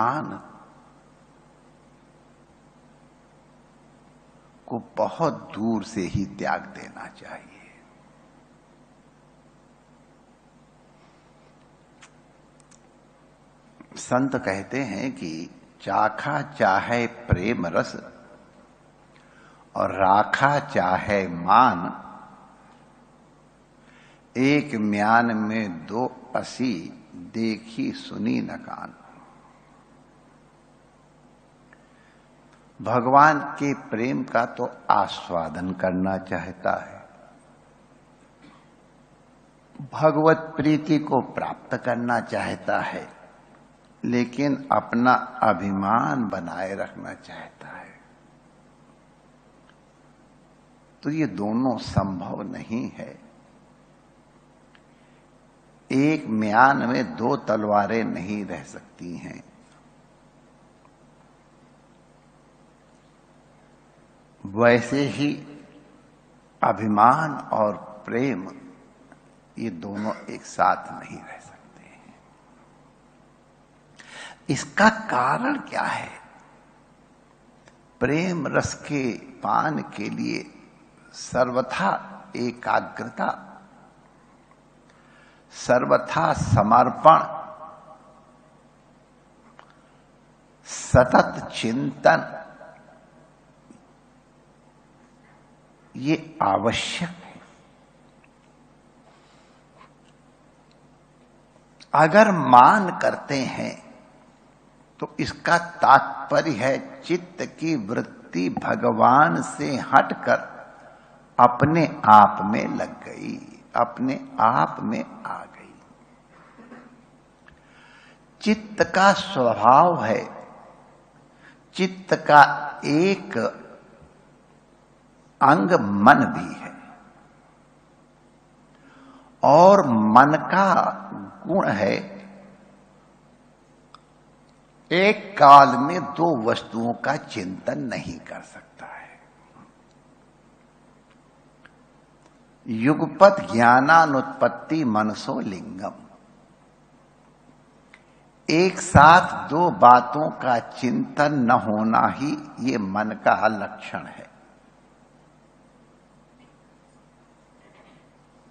अभिमान को बहुत दूर से ही त्याग देना चाहिए। संत कहते हैं कि चाखा चाहे प्रेम रस और राखा चाहे मान, एक म्यान में दो असी देखी सुनी न कान। भगवान के प्रेम का तो आस्वादन करना चाहता है, भगवत प्रीति को प्राप्त करना चाहता है, लेकिन अपना अभिमान बनाए रखना चाहता है। तो ये दोनों संभव नहीं है। एक म्यान में दो तलवारें नहीं रह सकती हैं। वैसे ही अभिमान और प्रेम ये दोनों एक साथ नहीं रह सकते हैं। इसका कारण क्या है? प्रेम रस के पान के लिए सर्वथा एकाग्रता, सर्वथा समर्पण, सतत चिंतन ये आवश्यक है। अगर मान करते हैं तो इसका तात्पर्य है चित्त की वृत्ति भगवान से हटकर अपने आप में लग गई, अपने आप में आ गई। चित्त का स्वभाव है, चित्त का एक अंग मन भी है, और मन का गुण है एक काल में दो वस्तुओं का चिंतन नहीं कर सकता है। युगपत ज्ञानानुत्पत्ति मनसो लिंगम। एक साथ दो बातों का चिंतन न होना ही ये मन का लक्षण है।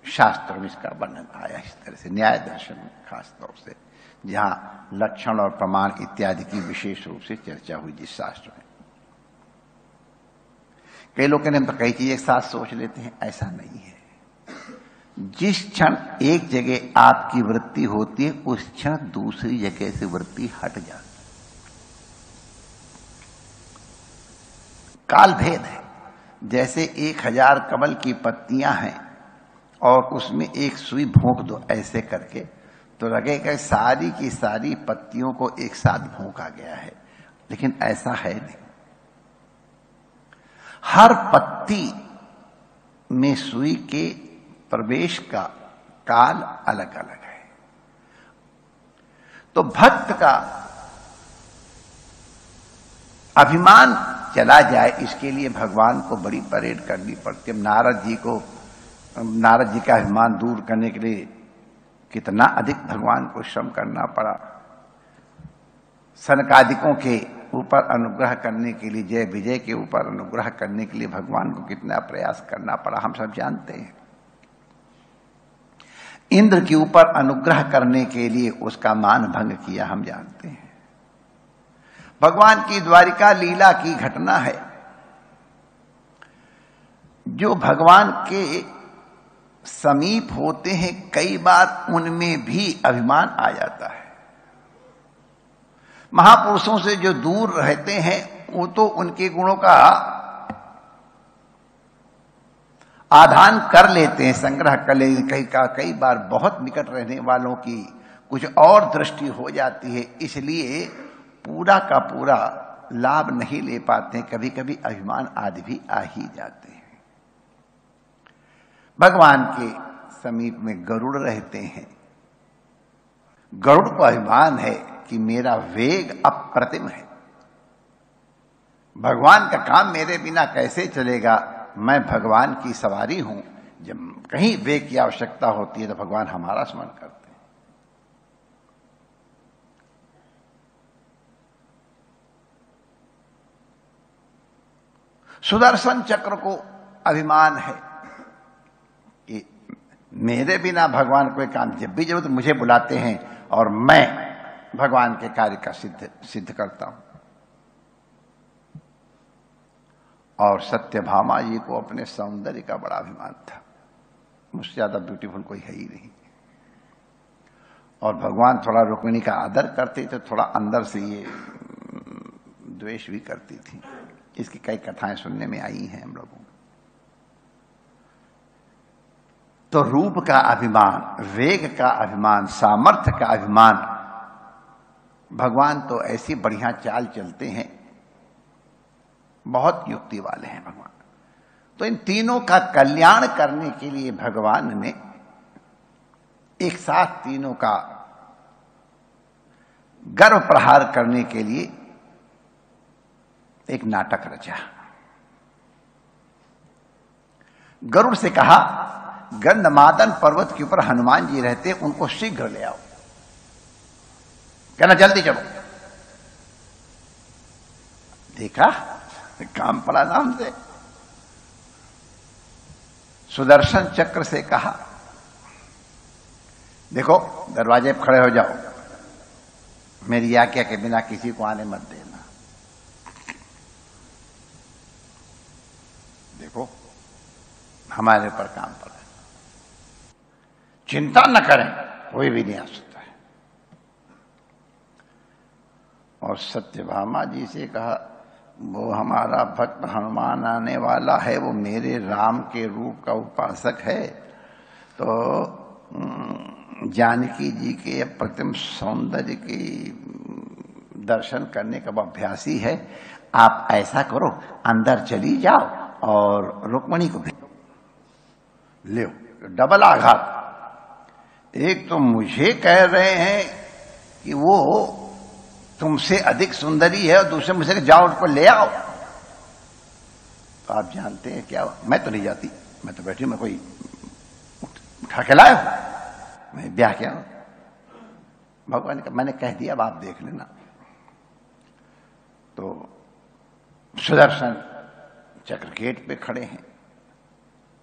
शास्त्र में इसका वर्णन आया इस तरह से, न्याय दर्शन में खास तौर से, जहां लक्षण और प्रमाण इत्यादि की विशेष रूप से चर्चा हुई जिस शास्त्र में। कई लोग कहते हैं हम तो कई चीजें एक साथ सोच लेते हैं, ऐसा नहीं है। जिस क्षण एक जगह आपकी वृत्ति होती है उस क्षण दूसरी जगह से वृत्ति हट जाती है। काल भेद है। जैसे 1000 कमल की पत्तियां हैं और उसमें एक सुई भोंक दो ऐसे करके, तो लगेगा सारी की सारी पत्तियों को एक साथ भोंका गया है, लेकिन ऐसा है नहीं। हर पत्ती में सुई के प्रवेश का काल अलग अलग है। तो भक्त का अभिमान चला जाए इसके लिए भगवान को बड़ी परेड करनी पड़ती है। नारद जी का अभिमान दूर करने के लिए कितना अधिक भगवान को श्रम करना पड़ा। सनकादिकों के ऊपर अनुग्रह करने के लिए, जय विजय के ऊपर अनुग्रह करने के लिए भगवान को कितना प्रयास करना पड़ा, हम सब जानते हैं। इंद्र के ऊपर अनुग्रह करने के लिए उसका मान भंग किया, हम जानते हैं। भगवान की द्वारिका लीला की घटना है। जो भगवान के समीप होते हैं कई बार उनमें भी अभिमान आ जाता है। महापुरुषों से जो दूर रहते हैं वो तो उनके गुणों का आधान कर लेते हैं, संग्रह कर लेते हैं। कई बार बहुत निकट रहने वालों की कुछ और दृष्टि हो जाती है, इसलिए पूरा का पूरा लाभ नहीं ले पाते। कभी कभी अभिमान आदि भी आ ही जाते हैं। भगवान के समीप में गरुड़ रहते हैं। गरुड़ को अभिमान है कि मेरा वेग अप्रतिम है, भगवान का काम मेरे बिना कैसे चलेगा, मैं भगवान की सवारी हूं। जब कहीं वेग की आवश्यकता होती है तो भगवान हमारा स्मरण करते हैं। सुदर्शन चक्र को अभिमान है कि मेरे बिना भगवान कोई काम, जब भी जरूरत मुझे बुलाते हैं और मैं भगवान के कार्य का सिद्ध करता हूं। और सत्यभामा जी को अपने सौंदर्य का बड़ा अभिमान था, मुझसे ज्यादा ब्यूटीफुल कोई है ही नहीं। और भगवान थोड़ा रुक्मिणी का आदर करते तो थोड़ा अंदर से ये द्वेष भी करती थी। इसकी कई कथाएं सुनने में आई हैं हम लोगों को। तो रूप का अभिमान, वेग का अभिमान, सामर्थ्य का अभिमान, भगवान तो ऐसी बढ़िया चाल चलते हैं, बहुत युक्ति वाले हैं भगवान। तो इन तीनों का कल्याण करने के लिए भगवान ने एक साथ तीनों का गर्व प्रहार करने के लिए एक नाटक रचा। गरुड़ से कहा, गंधमादन पर्वत के ऊपर हनुमान जी रहते, उनको शीघ्र ले आओ। कहना जल्दी चलो। देखा, काम पड़ा नाम से। सुदर्शन चक्र से कहा, देखो दरवाजे पर खड़े हो जाओ, मेरी आज्ञा के बिना किसी को आने मत देना। देखो हमारे ऊपर काम पड़ा, चिंता न करें, कोई भी नहीं आ सकता है। और सत्यभामा जी से कहा, वो हमारा भक्त हनुमान आने वाला है, वो मेरे राम के रूप का उपासक है, तो जानकी जी के अप्रतिम सौंदर्य की दर्शन करने का अभ्यासी है। आप ऐसा करो, अंदर चली जाओ और रुक्मिणी को भेजो। ले डबल आघात। एक तो मुझे कह रहे हैं कि वो तुमसे अधिक सुंदरी है, और दूसरे मुझसे जाओ उसको ले आओ। तो आप जानते हैं क्या, मैं तो नहीं जाती, मैं तो बैठी, मैं कोई उठा के लाया हूं, मैं ब्याह किया। भगवान का मैंने कह दिया, अब आप देख लेना। तो सुदर्शन चक्र गेट पे खड़े हैं,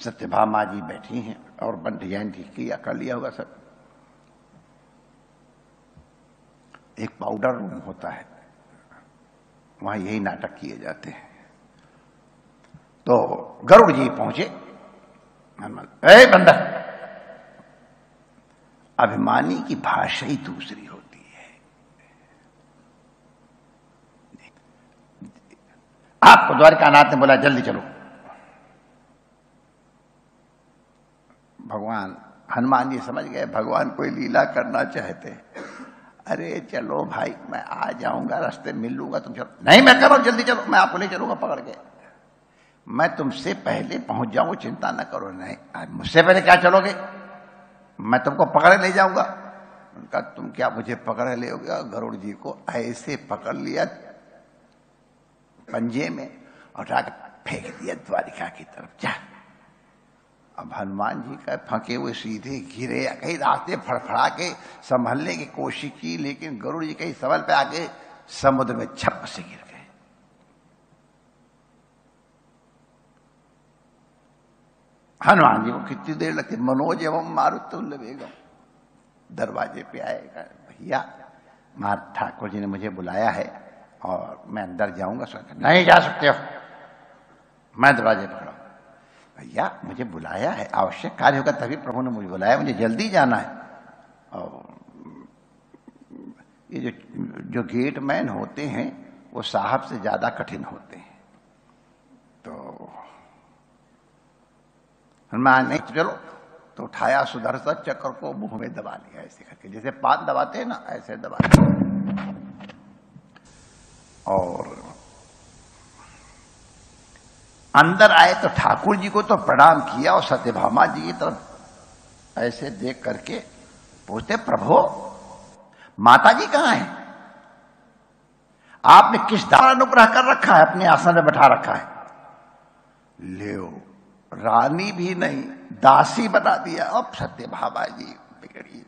सत्यभामा जी बैठी हैं, और बन डिजाइन ठीक किया, कर लिया होगा सब। एक पाउडर रूम होता है, वहां यही नाटक किए जाते हैं। तो गरुड़ जी पहुंचे, ए बंदर। अभिमानी की भाषा ही दूसरी होती है। आपको द्वारिकानाथ ने बोला जल्दी चलो। भगवान हनुमान जी समझ गए भगवान कोई लीला करना चाहते हैं। अरे चलो भाई, मैं आ जाऊंगा, रास्ते मिल लूंगा, तुम चलो। नहीं, मैं कह रहा हूं जल्दी चलो, मैं आपको नहीं चलूंगा पकड़ के, मैं तुमसे पहले पहुंच जाऊंगा, चिंता ना करो। नहीं, मुझसे पहले क्या चलोगे, मैं तुमको पकड़े ले जाऊंगा। उनका तुम क्या मुझे पकड़े ले होगा? गरुड़ जी को ऐसे पकड़ लिया पंजे में और उठा फेंक दिया द्वारिका की तरफ। जा। अब हनुमान जी का फंके हुए सीधे गिरे, कहीं रास्ते फड़फड़ा के संभलने की कोशिश की, लेकिन गरुड़ जी कहीं संभल पे आके समुद्र में छप से गिर गए। हनुमान जी को कितनी देर लगती, मनोज एवं मारुतुल्य वेगम। दरवाजे पे आएगा, भैया मां ठाकुर जी ने मुझे बुलाया है और मैं अंदर जाऊंगा। नहीं जा सकते हो, मैं दरवाजे पर खड़ा हूं। भैया मुझे बुलाया है, आवश्यक कार्य होगा तभी प्रभु ने मुझे बुलाया, मुझे जल्दी जाना है। और ये जो गेटमैन होते हैं वो साहब से ज्यादा कठिन होते हैं। तो हनुमान ने चलो, तो उठाया सुदर्शन चक्र को, मुंह में दबा लिया ऐसे करके, जैसे पान दबाते हैं ना, ऐसे दबा लिया। और अंदर आए तो ठाकुर जी को तो प्रणाम किया, और सत्यभामा जी की तरफ ऐसे देख करके पूछते, प्रभु माता जी कहां है? आपने किस द्वारा अनुग्रह कर रखा है, अपने आसन में बैठा रखा है? ले रानी भी नहीं, दासी बना दिया। अब सत्यभामा जी बिगड़ी,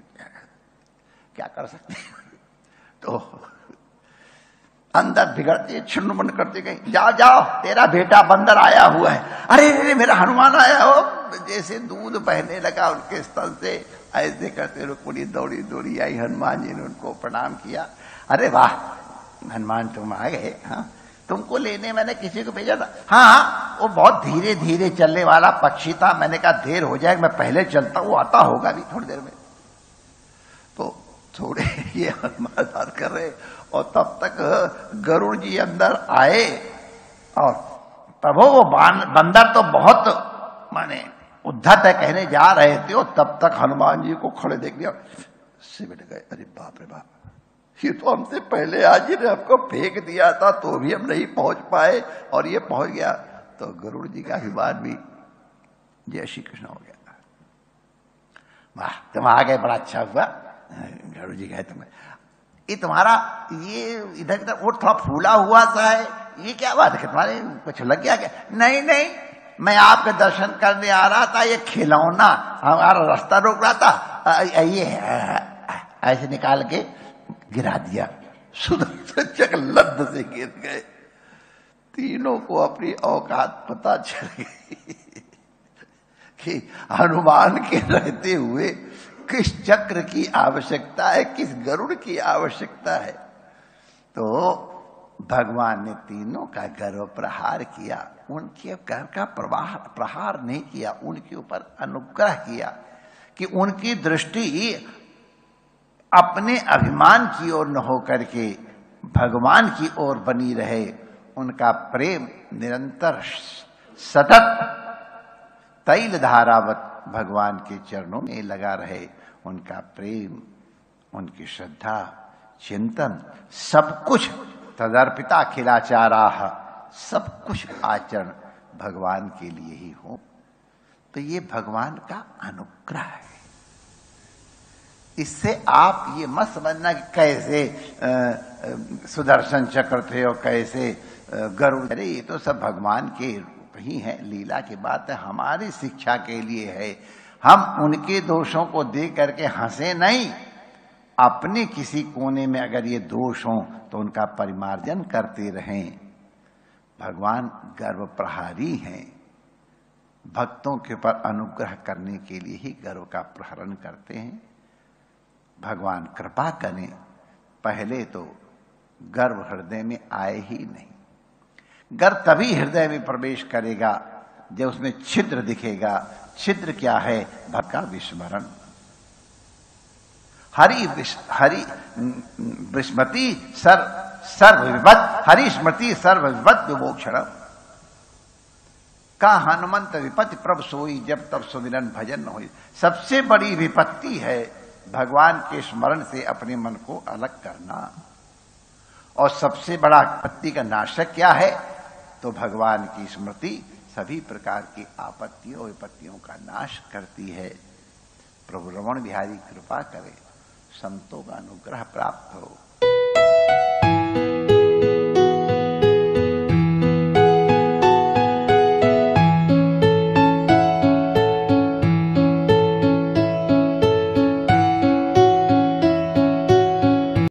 क्या कर सकते हैं? तो अंदर बिगड़ते छिन्न करते गई, जाओ जाओ तेरा बेटा बंदर आया हुआ है। अरे अरे मेरा हनुमान आया हो, जैसे दूध बहने लगा उनके स्तन से, ऐसे करते रुक्मिणी दौड़ी दौड़ी आई, हनुमान जी ने उनको प्रणाम किया। अरे वाह हनुमान तुम आ गए, हाँ तुमको लेने मैंने किसी को भेजा था। हाँ वो बहुत धीरे धीरे चलने वाला पक्षी था, मैंने कहा देर हो जाएगा, मैं पहले चलता हूँ, आता होगा भी थोड़ी देर में। तो थोड़े ये हनुमान बात कर रहे और तब तक गरुड़ जी अंदर आए और प्रभु वो बंदर तो बहुत माने उद्धत है कहने जा रहे थे, और तब तक हनुमान जी को खड़े देख लिया, सिमट गए। अरे बाप रे बाप, ये तो हमसे पहले आज ही ने हमको फेंक दिया था, तो भी हम नहीं पहुंच पाए और ये पहुंच गया। तो गरुड़ जी का अभिमान भी जय श्री कृष्ण हो गया। वाह तुम आ गए, बड़ा अच्छा हुआ, गरुड़ जी गए तुम्हें। ये तुम्हारा ये इधर इधर और थोड़ा फूला हुआ सा है, ये क्या बात है, तुम्हारे कुछ लग गया क्या? नहीं नहीं मैं आपके दर्शन करने आ रहा था, ये खिलौना हमारा रास्ता रोक रहा था, ये ऐसे निकाल के गिरा दिया। सुदर्शन चक्र लद्द से गिर गए। तीनों को अपनी औकात पता चल गई कि हनुमान के रहते हुए किस चक्र की आवश्यकता है, किस गरुड़ की आवश्यकता है। तो भगवान ने तीनों का गर्व प्रहार किया, उनके घर का प्रहार नहीं किया, उनके ऊपर अनुग्रह किया कि उनकी दृष्टि अपने अभिमान की ओर न हो करके भगवान की ओर बनी रहे। उनका प्रेम निरंतर सतत तैल धारावत भगवान के चरणों में लगा रहे। उनका प्रेम, उनकी श्रद्धा, चिंतन सब कुछ तदर्पिता अखिलाचाराः, सब कुछ आचरण भगवान के लिए ही हो। तो ये भगवान का अनुग्रह है। इससे आप ये मत समझना कि कैसे सुदर्शन चक्र थे और कैसे गरुड़, अरे ये तो सब भगवान के रूप ही है, लीला की बात है, हमारी शिक्षा के लिए है। हम उनके दोषों को देख करके हंसे नहीं, अपने किसी कोने में अगर ये दोष हो तो उनका परिमार्जन करते रहें। भगवान गर्व प्रहारी हैं, भक्तों के ऊपर अनुग्रह करने के लिए ही गर्व का प्रहरण करते हैं। भगवान कृपा करें, पहले तो गर्व हृदय में आए ही नहीं। गर्व तभी हृदय में प्रवेश करेगा जब उसमें छिद्र दिखेगा। छिद्र क्या है? भक्त का विस्मरण। हरि विस्मृति सर्वविपत्, हरि स्मृति सर्वविपत् विमोक्षण। का हनुमंत विपत्ति प्रभ सोई, जब तब सुमिरन भजन न होई। सबसे बड़ी विपत्ति है भगवान के स्मरण से अपने मन को अलग करना। और सबसे बड़ा आपत्ति का नाशक क्या है? तो भगवान की स्मृति सभी प्रकार की आपत्तियों विपत्तियों का नाश करती है। प्रभु रमण बिहारी कृपा करे, संतों का अनुग्रह प्राप्त हो।